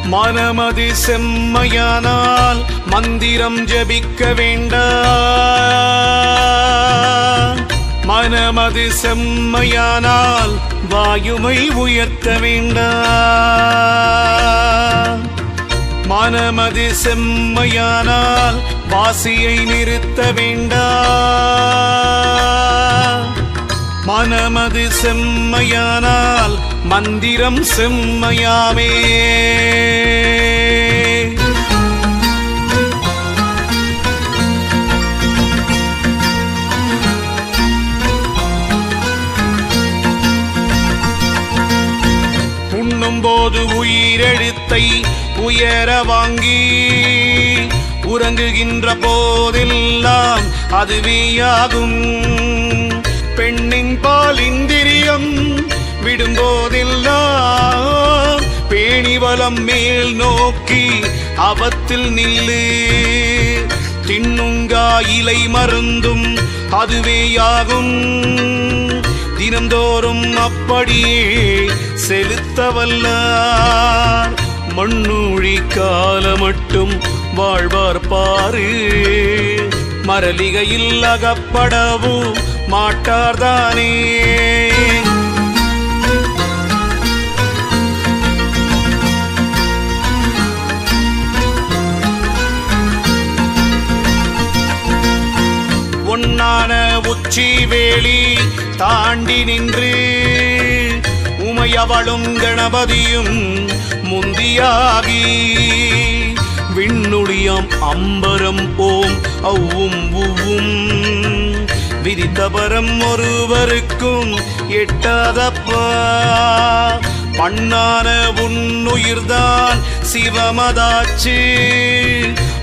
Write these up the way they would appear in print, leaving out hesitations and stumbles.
மனமது செம்மையானால் மந்திரம் ஜபிக்க வேண்டாம். மனமது செம்மையானால் வாயுமை உயர்த்த வேண்டாம். மனமது செம்மையானால் வாசியை நிறுத்த வேண்டாம். மனமது செம்மையானால் மந்திரம் செம்மையாமே. உண்ணும்போது உயிரெழுத்தை உயர வாங்கி உறங்குகின்ற போதெல்லாம் அதுவேயாகும். பெண்ணின் பால் இந்திரியம் விடும்போதெல்லாம் பேணிவலம் மேல் நோக்கி அவத்தில் நில்லு. தின்னுங்கா இலை மருந்தும் அதுவேயாகும். தினந்தோறும் அப்படியே செலுத்தவல்லார் மண்ணூழி கால மட்டும் வாழ்வார் பாரு. மரலிகையில் அகப்படவும் மாட்டார்தானே. ஒன்னான உச்சி வேலி தாண்டி நின்று உமையவளும் கணபதியும் முந்தியாகி விண்ணுடியாம் அம்பரம் ஓம் அவ்வும் உவ்வும் விரித்தபரம் ஒருவருக்கும் எட்டாதப்பா. பண்ணான உன்னுயிர்தான் சிவமதாச்சு.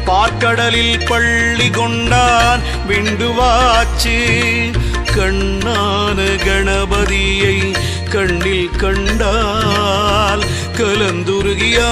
பார்க்கடலில் பள்ளி கொண்டான் விண்டுவாச்சு. கண்ணான கணபதியை கண்ணில் கண்டால் கலந்துருகியா